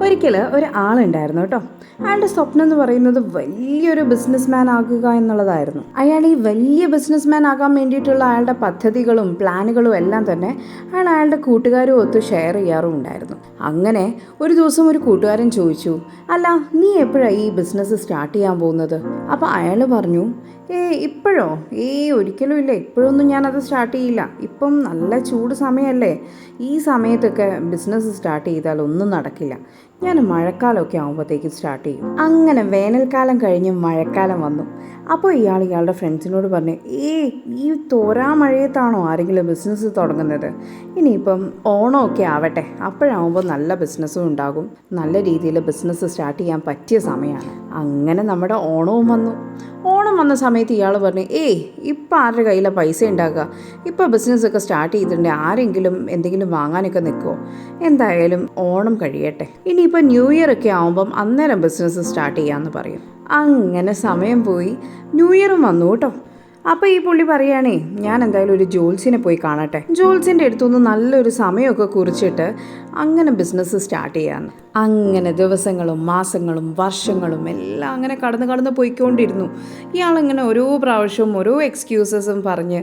ഒരിക്കൽ ഒരാളുണ്ടായിരുന്നു കേട്ടോ. അയാളുടെ സ്വപ്നം എന്ന് പറയുന്നത് വലിയൊരു ബിസിനസ് ആകുക എന്നുള്ളതായിരുന്നു. അയാൾ ഈ വലിയ ബിസിനസ് ആകാൻ വേണ്ടിയിട്ടുള്ള അയാളുടെ പദ്ധതികളും പ്ലാനുകളും എല്ലാം തന്നെ അയാളുടെ കൂട്ടുകാരും ഒത്ത് ഷെയർ ചെയ്യാറും ഉണ്ടായിരുന്നു. അങ്ങനെ ഒരു ദിവസം ഒരു കൂട്ടുകാരൻ ചോദിച്ചു, അല്ല നീ എപ്പോഴാണ് ഈ ബിസിനസ് സ്റ്റാർട്ട് ചെയ്യാൻ പോകുന്നത്? അപ്പോൾ അയാൾ പറഞ്ഞു, ഇപ്പോഴോ? ഒരിക്കലും ഇല്ല, ഇപ്പോഴൊന്നും ഞാനത് സ്റ്റാർട്ട് ചെയ്യില്ല. ഇപ്പം നല്ല ചൂട് സമയമല്ലേ, ഈ സമയത്തൊക്കെ ബിസിനസ് സ്റ്റാർട്ട് ചെയ്താൽ ഒന്നും നടക്കില്ല. ഞാൻ മഴക്കാലമൊക്കെ ആകുമ്പോഴത്തേക്കും സ്റ്റാർട്ട് ചെയ്യും. അങ്ങനെ വേനൽക്കാലം കഴിഞ്ഞ് മഴക്കാലം വന്നു. അപ്പോൾ ഇയാളുടെ ഫ്രണ്ട്സിനോട് പറഞ്ഞു, ഈ തോരാ മഴയത്താണോ ആരെങ്കിലും ബിസിനസ് തുടങ്ങുന്നത്? ഇനിയിപ്പം ഓണമൊക്കെ ആവട്ടെ, അപ്പോഴാകുമ്പോൾ നല്ല ബിസിനസ്സും ഉണ്ടാകും, നല്ല രീതിയിൽ ബിസിനസ് സ്റ്റാർട്ട് ചെയ്യാൻ പറ്റിയ സമയമാണ്. അങ്ങനെ നമ്മുടെ ഓണവും വന്നു. ഓണം വന്ന സമയത്ത് ഇയാൾ പറഞ്ഞു, ഇപ്പം ആരുടെ കയ്യിലാണ് പൈസ ഉണ്ടാക്കുക? ഇപ്പോൾ ബിസിനസ്സൊക്കെ സ്റ്റാർട്ട് ചെയ്തിട്ടുണ്ടെങ്കിൽ ആരെങ്കിലും എന്തെങ്കിലും വാങ്ങാനൊക്കെ നിൽക്കുമോ? എന്തായാലും ഓണം കഴിയട്ടെ, ഇനിയിപ്പോൾ ന്യൂ ഇയർ ഒക്കെ ആകുമ്പം അന്നേരം ബിസിനസ് സ്റ്റാർട്ട് ചെയ്യാമെന്ന് പറയും. അങ്ങനെ സമയം പോയി, ന്യൂ ഇയറും വന്നു കേട്ടോ. അപ്പോൾ ഈ പുള്ളി പറയുകയാണേ, ഞാൻ എന്തായാലും ഒരു ജോത്സ്യനെ പോയി കാണട്ടെ, ജോത്സ്യൻ്റെ അടുത്തുനിന്ന് നല്ലൊരു സമയമൊക്കെ കുറിച്ചിട്ട് അങ്ങനെ ബിസിനസ് സ്റ്റാർട്ട് ചെയ്യാമെന്ന്. അങ്ങനെ ദിവസങ്ങളും മാസങ്ങളും വർഷങ്ങളും എല്ലാം അങ്ങനെ കടന്ന് പോയിക്കൊണ്ടിരുന്നു. ഇയാളിങ്ങനെ ഓരോ പ്രാവശ്യവും ഓരോ എക്സ്ക്യൂസസും പറഞ്ഞ്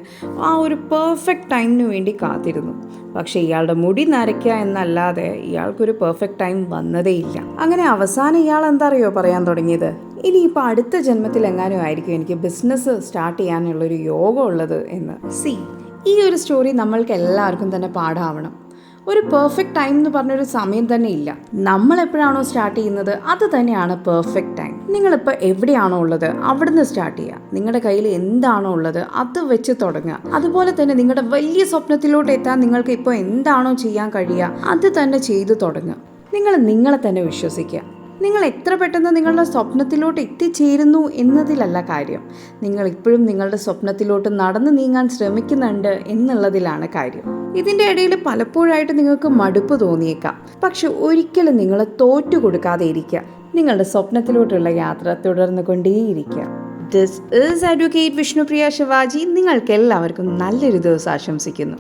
ആ ഒരു പെർഫെക്റ്റ് ടൈമിന് വേണ്ടി കാത്തിരുന്നു. പക്ഷേ ഇയാളുടെ മുടി നരയ്ക്കുക എന്നല്ലാതെ ഇയാൾക്കൊരു പെർഫെക്റ്റ് ടൈം വന്നതേയില്ല. അങ്ങനെ അവസാനം ഇയാൾ എന്താ അറിയോ പറയാൻ തുടങ്ങിയത്, ഇനിയിപ്പോൾ അടുത്ത ജന്മത്തിൽ എങ്ങാനും ആയിരിക്കും എനിക്ക് ബിസിനസ് സ്റ്റാർട്ട് ചെയ്യാനുള്ളൊരു യോഗം ഉള്ളത് എന്ന്. ഈ ഒരു സ്റ്റോറി നമ്മൾക്ക് എല്ലാവർക്കും തന്നെ പാഠമാവണം. ഒരു പെർഫെക്റ്റ് ടൈം എന്ന് പറഞ്ഞൊരു സമയം തന്നെ ഇല്ല. നമ്മൾ എപ്പോഴാണോ സ്റ്റാർട്ട് ചെയ്യുന്നത് അത് തന്നെയാണ് പെർഫെക്റ്റ് ടൈം. നിങ്ങളിപ്പോൾ എവിടെയാണോ ഉള്ളത് അവിടുന്ന് സ്റ്റാർട്ട് ചെയ്യുക. നിങ്ങളുടെ കയ്യിൽ എന്താണോ ഉള്ളത് അത് വെച്ച് തുടങ്ങുക. അതുപോലെ തന്നെ നിങ്ങളുടെ വലിയ സ്വപ്നത്തിലോട്ട് എത്താൻ നിങ്ങൾക്ക് ഇപ്പോൾ എന്താണോ ചെയ്യാൻ കഴിയുക അത് തന്നെ ചെയ്തു തുടങ്ങുക. നിങ്ങളെ തന്നെ വിശ്വസിക്കുക. നിങ്ങൾ എത്ര പെട്ടെന്ന് നിങ്ങളുടെ സ്വപ്നത്തിലോട്ട് എത്തിച്ചേരുന്നു എന്നതിലല്ല കാര്യം, നിങ്ങൾ ഇപ്പോഴും നിങ്ങളുടെ സ്വപ്നത്തിലോട്ട് നടന്നു നീങ്ങാൻ ശ്രമിക്കുന്നുണ്ട് എന്നുള്ളതിലാണ് കാര്യം. ഇതിൻ്റെ ഇടയിൽ പലപ്പോഴായിട്ട് നിങ്ങൾക്ക് മടുപ്പ് തോന്നിയേക്കാം, പക്ഷെ ഒരിക്കലും നിങ്ങൾ തോറ്റു കൊടുക്കാതെ ഇരിക്കുക. നിങ്ങളുടെ സ്വപ്നത്തിലോട്ടുള്ള യാത്ര തുടർന്നു കൊണ്ടേയിരിക്കുക. This is advocate Vishnupriya Shivaji. നിങ്ങൾക്ക് എല്ലാവർക്കും നല്ലൊരു ദിവസം ആശംസിക്കുന്നു.